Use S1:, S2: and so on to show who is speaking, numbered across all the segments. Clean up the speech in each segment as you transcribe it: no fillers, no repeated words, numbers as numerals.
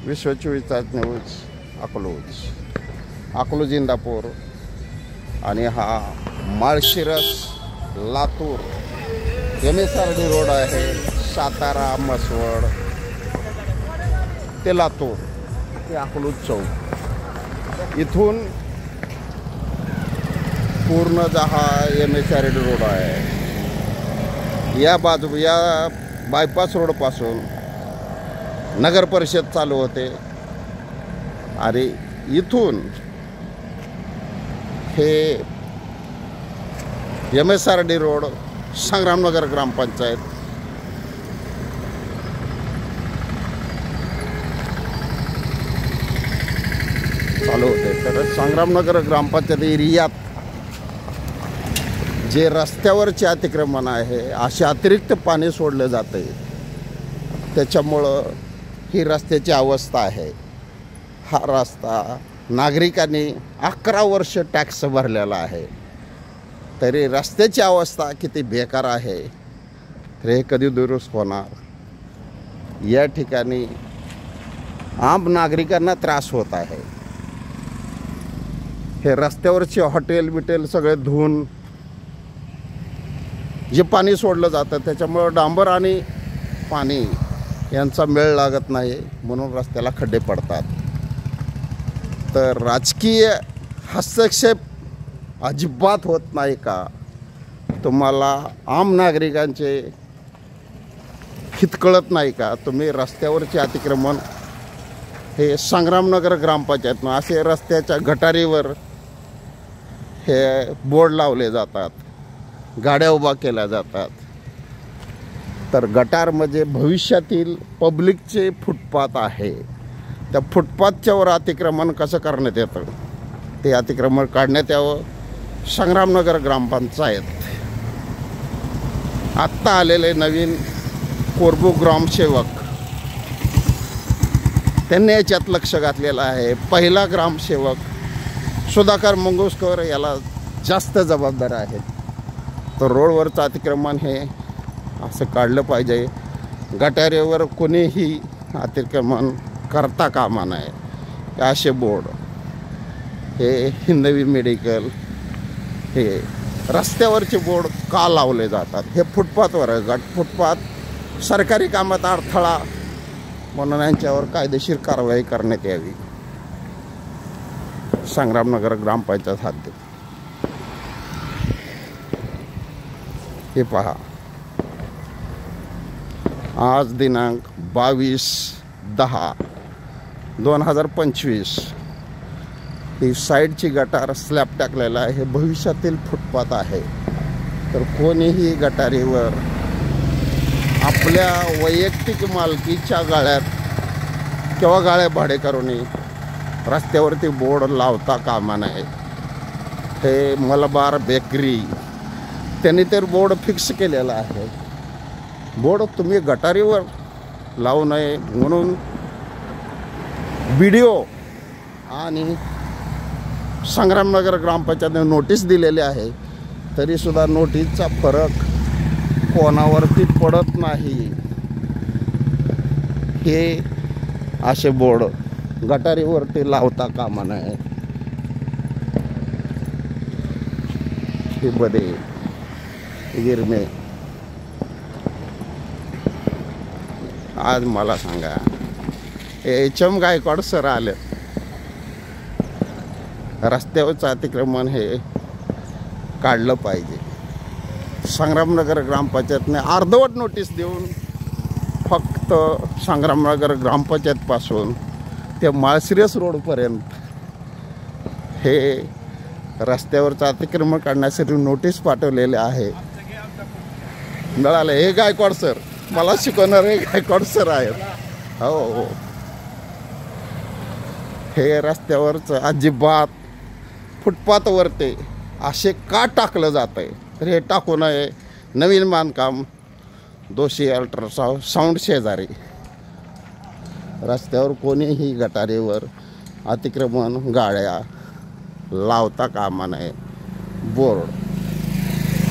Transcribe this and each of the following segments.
S1: विश्व 24 तास न्यूज अकलूज इंदापूर आणि हा माळशिरस लातूर MSRD रोड आहे. सातारा मसवड ते लातूर ते अकलूज चौक इथून पूर्ण हा MSRD रोड आहे. या बायपास रोडपासून नगर परिषद चालू होते आणि इथून हे MSRD रोड संग्रामनगर ग्रामपंचायत चालू होते. तर संग्रामनगर ग्रामपंचायत एरियात जे रस्त्यावरचे अतिक्रमण आहे असे अतिरिक्त पाणी सोडलं जाते. त्याच्यामुळं ही रस्त्याची अवस्था आहे. हा रस्ता नागरिकांनी 11 वर्ष टॅक्स भरलेला आहे, तरी रस्त्याची अवस्था किती बेकार आहे. तर हे कधी दुरुस्त होणार? या ठिकाणी आम नागरिकांना त्रास होत आहे. हे रस्त्यावरचे हॉटेल बिटेल सगळे धुवून जे पाणी सोडलं जातं त्याच्यामुळं डांबर आणि पाणी यांचा मेळ लागत नाही, म्हणून रस्त्याला खड्डे पडतात. तर राजकीय हस्तक्षेप अजिबात होत नाही का? तुम्हाला आम नागरिकांचे हित कळत नाही का? तुम्ही रस्त्यावरचे अतिक्रमण हे संग्रामनगर ग्रामपंचायतनं असे रस्त्याच्या गटारीवर हे बोर्ड लावले जातात, गाड्या उभा केल्या जातात. तर गटार म्हणजे भविष्यातील पब्लिकचे फुटपाथ आहे. त्या फुटपाथच्यावर अतिक्रमण कसं करण्यात येतं ते अतिक्रमण काढण्यात यावं. संग्रामनगर ग्रामपंचायत आत्ता आलेले नवीन कोरबू ग्रामसेवक त्यांनी याच्यात लक्ष घातलेलं आहे. पहिला ग्रामसेवक सुधाकर मंगुसकर याला जास्त जबाबदार आहेत. तर रोडवरचं अतिक्रमण हे असं काढलं पाहिजे. गटारीवर कोणीही अतिक्रमण करता कामा नये. असे बोर्ड हे हिंदवी मेडिकल हे रस्त्यावरचे बोर्ड का लावले जातात? हे फुटपाथवर आहे. फुटपाथ सरकारी कामात अडथळा म्हणून यांच्यावर कायदेशीर कारवाई करण्यात यावी. संग्रामनगर ग्रामपंचायत हद्दीत हे पहा. आज दिनांक 22/10/2025 ही साईडची गटार स्लॅब टाकलेला आहे. हे भविष्यातील फुटपाथ आहे. तर कोणीही गटारीवर आपल्या वैयक्तिक मालकीच्या गाळ्यात किंवा गाळ्या भाडेकरूंनी रस्त्यावरती बोर्ड लावता कामा नये. हे मलबार बेकरी त्यांनी तर बोर्ड फिक्स केलेला आहे. बोर्ड तुम्ही गटारीवर लावू नये म्हणून BDO आणि संग्रामनगर ग्रामपंचायतने नोटीस दिलेली आहे. तरीसुद्धा नोटीसचा फरक कोणावरती पडत नाही. हे असे बोर्ड गटारीवरती लावता कामा नये. हे बदे गिरमे आज मला सांगा, HM गायकवाड सर आले. रस्त्यावरचं अतिक्रमण हे काढलं पाहिजे. संग्रामनगर ग्रामपंचायतने अर्धवट नोटीस देऊन फक्त संग्रामनगर ग्रामपंचायतपासून ते माळशिरस रोडपर्यंत हे रस्त्यावरचं अतिक्रमण काढण्यासाठी नोटीस पाठवलेले आहे. मिळाले. हे गायकवाड सर मला शिकवणारे गायकवाड सर आहेत. हो, हे रस्त्यावरचं अजिबात फुटपाथवरती असे का टाकलं जातं आहे? तर हे टाकू नये. नवीन बांधकाम दोषी अल्ट्रासाऊंड शेजारी रस्त्यावर कोणीही गटारीवर अतिक्रमण गाड्या लावता कामा नये. बोर्ड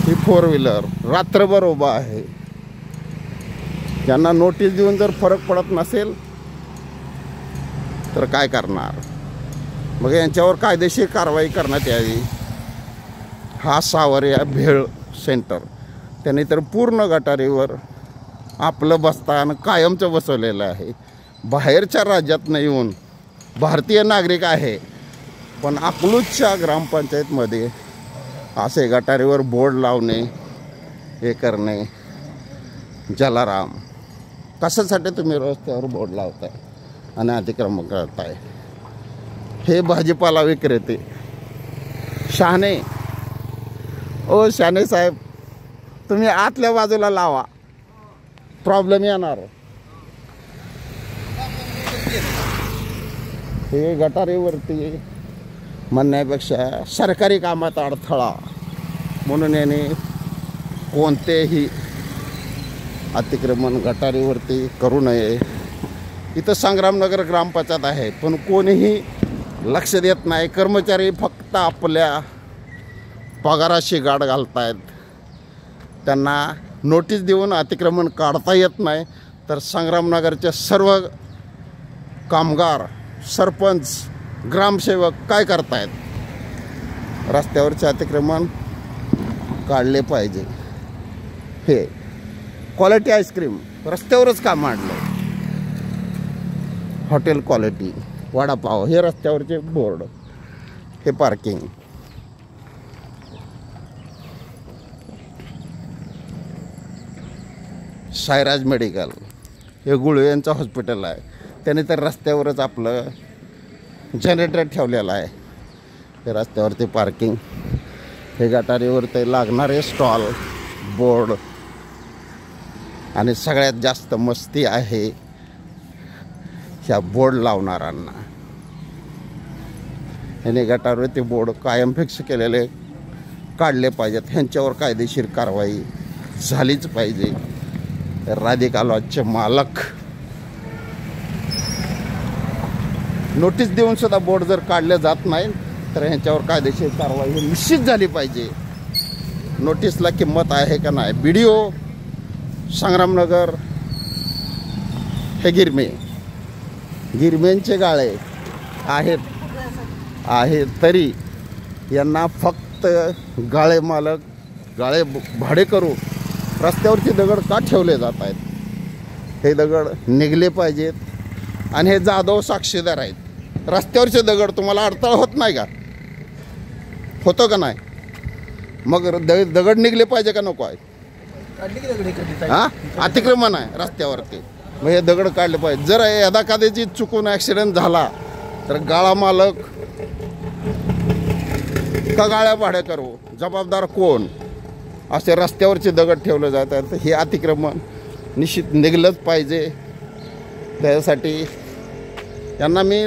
S1: ही 4 व्हीलर रात्रभर उभा आहे. त्यांना नोटीस देऊन जर फरक पडत नसेल तर काय करणार? मग यांच्यावर कायदेशीर कारवाई करण्यात यावी. हा सावर्या भेळ सेंटर त्यांनी तर पूर्ण गटारीवर आपलं बस्तान कायमचं बसवलेलं आहे. बाहेरच्या राज्यातनं येऊन भारतीय नागरिक आहे, पण अकलूजच्या ग्रामपंचायतमध्ये असे गटारीवर बोर्ड लावणे, हे करणे. जलाराम, कशासाठी तुम्ही रस्त्यावर बोर्ड लावताय आणि अतिक्रमण करताय? हे भाजीपाला विक्रेते शहाणे. ओ शहाणे साहेब, तुम्ही आतल्या बाजूला लावा, प्रॉब्लेम येणार. हे गटारीवरती म्हणण्यापेक्षा सरकारी कामात अडथळा म्हणून याने कोणतेही अतिक्रमण गटारीवरती करू नये. इथं संग्रामनगर ग्रामपंचायत आहे, पण कोणीही लक्ष देत नाही. कर्मचारी फक्त आपल्या पगाराशी गाठ घालतायत. त्यांना नोटीस देऊन अतिक्रमण काढता येत नाही, तर संग्रामनगरचे सर्व कामगार, सरपंच, ग्रामसेवक काय करतायत? रस्त्यावरचे अतिक्रमण काढले पाहिजे. हे क्वालिटी आईस्क्रीम रस्त्यावरच का मांडलं? हॉटेल क्वालिटी वडापाव, हे रस्त्यावरचे बोर्ड, हे पार्किंग. सायराज मेडिकल, हे गुळवे यांचं हॉस्पिटल आहे. त्याने तर रस्त्यावरच आपलं जनरेटर ठेवलेलं आहे. हे रस्त्यावरती पार्किंग, हे गटारीवर ते लागणारे स्टॉल, बोर्ड. आणि सगळ्यात जास्त मस्ती आहे ह्या बोर्ड लावणाऱ्यांना. ह्याने गटारीवरती बोर्ड कायम फिक्स केलेले काढले पाहिजेत. ह्यांच्यावर कायदेशीर कारवाई झालीच पाहिजे. राधिका लॉजचे मालक नोटीस देऊन सुद्धा बोर्ड जर काढले जात नाही, तर ह्यांच्यावर कायदेशीर कारवाई ही निश्चित झाली पाहिजे. नोटीसला किंमत आहे का नाही? BDO संग्रामनगर हे गिरमेंचे गाळे आहेत तरी यांना फक्त गाळे मालक, गाळे भाडे करू रस्त्यावरचे दगड का ठेवले जात आहेत? हे दगड निघले पाहिजेत. आणि हे जाधव साक्षीदार आहेत. रस्त्यावरचे दगड तुम्हाला अडथळा होत नाही का? होतं का नाही? मग दगड निघले पाहिजे का नको आहे? हां, अतिक्रमण आहे रस्त्यावरती, मग हे दगड काढले पाहिजे. जर यदा कदाची चुकून ॲक्सिडेंट झाला तर गाळा मालक का गाळ्या भाडे करू? जबाबदार कोण? असे रस्त्यावरचे दगड ठेवले जातात. हे अतिक्रमण निश्चित निघलंच पाहिजे. त्यासाठी यांना मी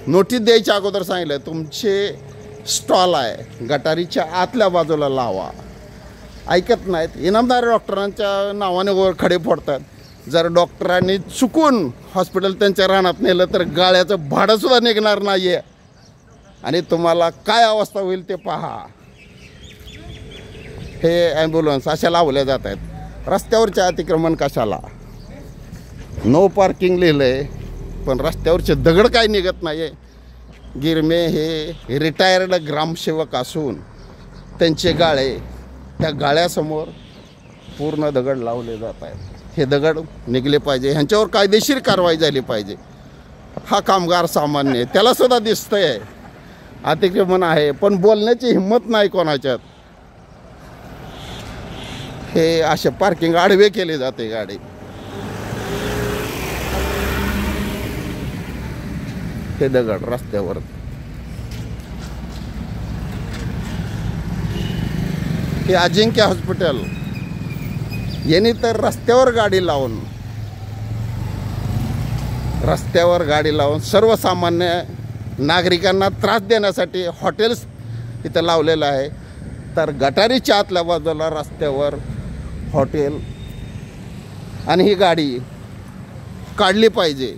S1: नोटीस द्यायच्या अगोदर सांगितलं, तुमचे स्टॉल आहे गटारीच्या आतल्या बाजूला लावा. ऐकत नाहीत. इनामदार डॉक्टरांच्या नावाने वर खडे फोडतात. जर डॉक्टरांनी चुकून हॉस्पिटल त्यांच्या रानात नेलं तर गाळ्याचं भाडंसुद्धा निघणार नाही आहे. आणि तुम्हाला काय अवस्था होईल ते पहा. हे ॲम्ब्युलन्स अशा लावल्या जात आहेत. रस्त्यावरचे अतिक्रमण कशाला? नो पार्किंग लिहिलं आहे, पण रस्त्यावरचे दगड काय निघत नाही आहे. गिरमे हे रिटायर्ड ग्रामसेवक असून त्यांचे गाळे, त्या गाळ्यासमोर पूर्ण दगड लावले जात आहेत. हे दगड निघले पाहिजे. ह्यांच्यावर कायदेशीर कारवाई झाली पाहिजे. हा कामगार सामान्य, त्याला सुद्धा दिसतंय अतिक्रमण आहे, पण बोलण्याची हिंमत नाही कोणाच्यात. हे असे पार्किंग आडवे केले जाते गाडी. हे दगड रस्त्यावर. हे अजिंक्य हॉस्पिटल, यांनी तर रस्त्यावर गाडी लावून सर्वसामान्य नागरिकांना त्रास देण्यासाठी हॉटेल्स इथं लावलेलं आहे. तर गटारीच्या आतल्या बाजूला रस्त्यावर हॉटेल आणि ही गाडी काढली पाहिजे.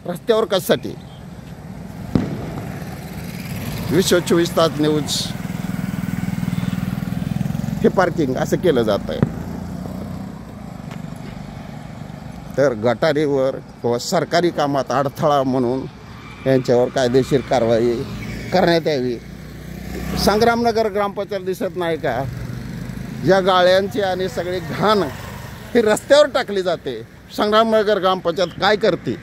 S1: रस्त्यावर कशासाठी? विश्व 24 तास न्यूज. हे पार्किंग असं केलं जात आहे. तर गटारीवर किंवा सरकारी कामात अडथळा म्हणून यांच्यावर कायदेशीर कारवाई करण्यात यावी. संग्रामनगर ग्रामपंचायत दिसत नाही का, या गाळ्यांची आणि सगळी घाण ही रस्त्यावर टाकली जाते. संग्रामनगर ग्रामपंचायत काय करते?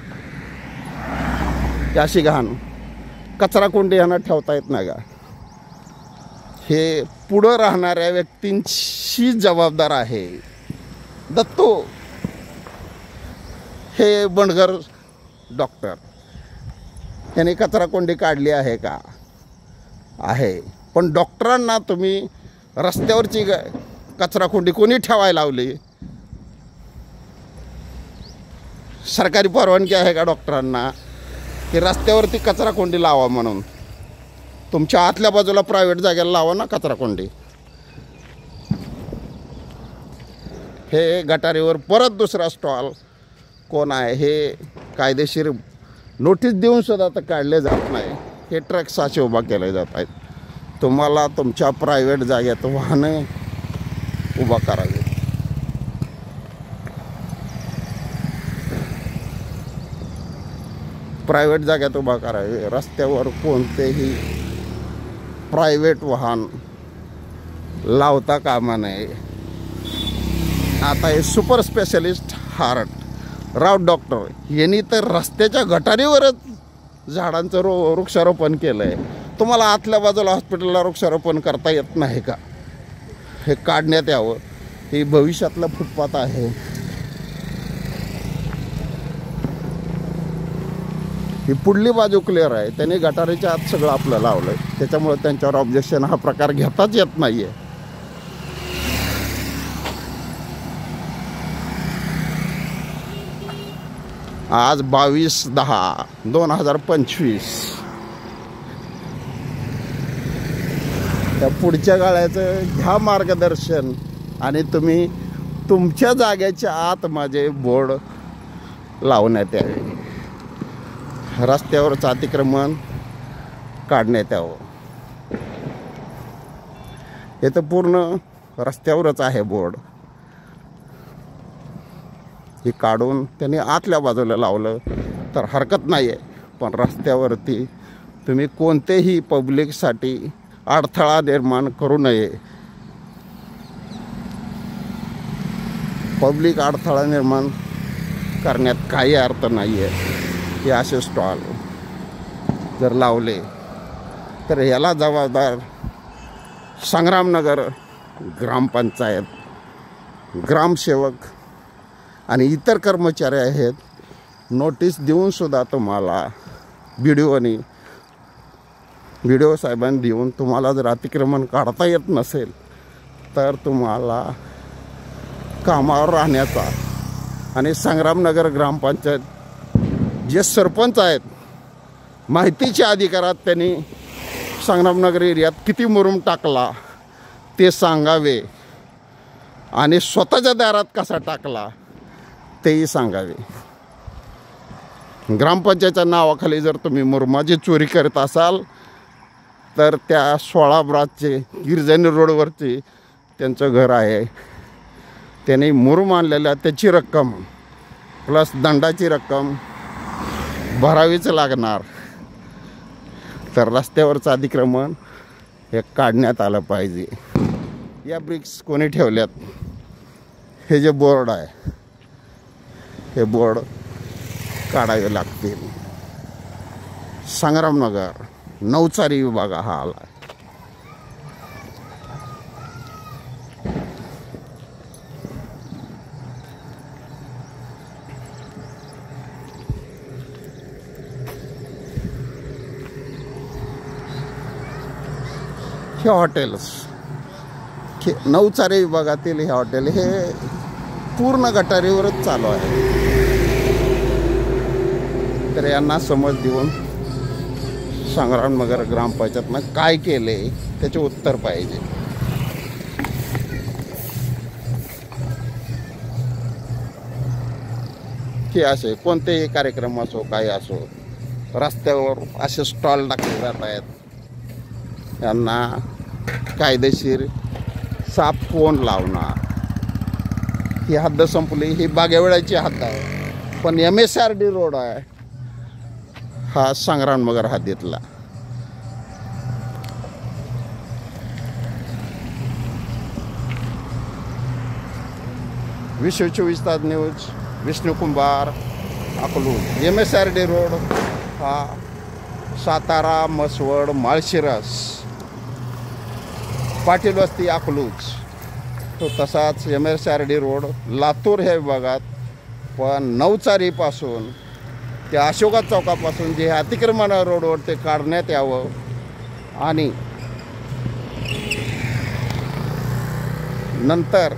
S1: अशी घाण कचरा कोंडी यांना ठेवता येत नाही का? हे पुढं राहणाऱ्या व्यक्तींची जबाबदार आहे. दत्तू हे बंडगर डॉक्टर यांनी कचरा कोंडी काढली आहे का? आहे. पण डॉक्टरांना तुम्ही रस्त्यावरची कचरा कोंडी कोणी ठेवायला लावली? सरकारी परवानगी आहे का डॉक्टरांना की रस्त्यावरती कचरा कोंडी लावा म्हणून? तुमच्या आतल्या बाजूला प्रायव्हेट जागेला लावा ना कचरा कोंडी. हे गटारीवर परत दुसरा स्टॉल कोण आहे हे कायदेशीर नोटीस देऊन सुद्धा तर काढले जात नाही. हे ट्रक्स असे उभा केले जात आहेत. तुम्हाला तुमच्या प्रायव्हेट जागेत वाहने उभा करावी. प्रायव्हेट जागेत उभा करावे. रस्त्यावर कोणतेही प्रायव्हेट वाहन लावता कामा नये. आता हे super specialist heart Raut doctor यांनी तर रस्त्याच्या गटारीवरच झाडांचं वृक्षारोपण केलं आहे. तुम्हाला आतल्या बाजूला हॉस्पिटलला वृक्षारोपण करता येत नाही का? हे काढण्यात यावं. हे भविष्यातलं फुटपाथ आहे. ही पुढली बाजू क्लिअर आहे. त्यांनी गटारीच्या आत सगळं आपलं लावलं आहे. त्याच्यामुळे त्यांच्यावर ऑब्जेक्शन हा प्रकार घेताच येत नाही आहे. आज 22/10/2025 त्या पुढच्या गाळ्याचं घ्या मार्गदर्शन आणि तुम्ही तुमच्या जागेच्या आत माझे बोर्ड लावण्यात यावे. रस्त्यावरचं अतिक्रमण काढण्यात यावं. हे तर पूर्ण रस्त्यावरच आहे बोर्ड. हे काढून त्यांनी आतल्या बाजूला लावलं तर हरकत नाही आहे. पण रस्त्यावरती तुम्ही कोणतेही पब्लिकसाठी अडथळा निर्माण करू नये. पब्लिक अडथळा निर्माण करण्यात काही अर्थ नाही आहे. हे असे स्टॉल जर लावले तर याला जबाबदार संग्रामनगर ग्रामपंचायत, ग्रामसेवक आणि इतर कर्मचारी आहेत. नोटीस देऊनसुद्धा तुम्हाला व्हिडिओ साहेबांनी देऊन तुम्हाला जर अतिक्रमण काढता येत नसेल तर तुम्हाला कामावर राहण्याचा आणि संग्रामनगर ग्रामपंचायत जे सरपंच आहेत माहितीच्या अधिकारात त्यांनी संग्रामनगर एरियात किती मुरुम टाकला ते सांगावे आणि स्वतःच्या दारात कसा टाकला तेही सांगावे. ग्रामपंचायतच्या नावाखाली जर तुम्ही मुरुमाची चोरी करत असाल तर त्या 16 ब्रांचचे गिरजानी रोडवरची त्यांचं घर आहे. त्यांनी मुरुम आणलेल्या त्याची रक्कम प्लस दंडाची रक्कम भरावीच लागणार. तर रस्त्यावरचं अतिक्रमण हे काढण्यात आलं पाहिजे. या ब्रिक्स कोणी ठेवल्यात? हे जे बोर्ड आहे हे बोर्ड काढावे लागतील. संग्रामनगर नवचारी विभाग हा आला. हे हॉटेल्स नवचारी विभागातील हे हॉटेल हे पूर्ण गटारीवरच चालू आहे. तर यांना समज देऊन संग्रामनगर ग्रामपंचायतनं काय केले त्याचे उत्तर पाहिजे. की असे कोणतेही कार्यक्रम असो काय असो रस्त्यावर असे स्टॉल टाकले जात आहेत. यांना कायदेशीर साप कोण लावणार? ही हद्द संपली. ही बागेवळ्याची हद्द आहे पण MSRD रोड आहे हा संग्रामनगर हद्दीतला. विश्व 24 तास न्यूज, विष्णू कुंभार, अकलूज. MSRD रोड हा सातारा, मसवड, माळशिरस, पाटील वस्ती, अकलूज तो तसाच MSRD रोड लातूर ह्या विभागात. पण नवचारीपासून ते अशोका चौकापासून जे अतिक्रमण रोडवर ते काढण्यात यावं. आणि नंतर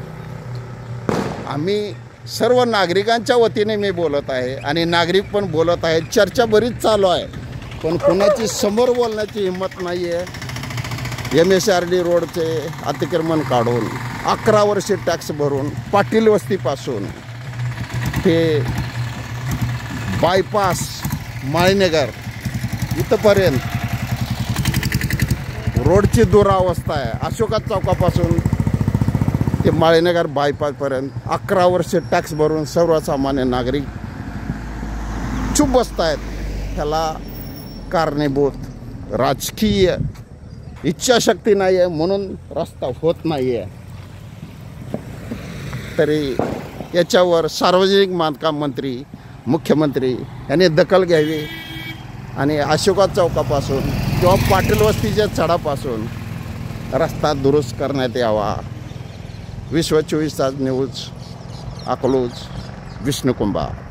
S1: आम्ही सर्व नागरिकांच्या वतीने मी बोलत आहे आणि नागरिक पण बोलत आहेत. चर्चा बरीच चालू आहे पण कोणाची समोर बोलण्याची हिंमत नाही आहे. MSRD रोडचे अतिक्रमण काढून 11 वर्षे टॅक्स भरून पाटील वस्तीपासून ते बायपास माळीनगर इथंपर्यंत रोडची दुरावस्था आहे. अशोका चौकापासून ते माळीनगर बायपासपर्यंत 11 वर्षे टॅक्स भरून सर्वसामान्य नागरिक चूप बसत आहेत. ह्याला कारणीभूत राजकीय इच्छाशक्ती नाही आहे म्हणून रस्ता होत नाही आहे. तरी याच्यावर सार्वजनिक बांधकाम मंत्री, मुख्यमंत्री यांनी दखल घ्यावी आणि अशोका चौकापासून किंवा पाटील वस्तीच्या चढापासून रस्ता दुरुस्त करण्यात यावा. विश्व 24 तास न्यूज, अकलूज, विष्णू कुंभार.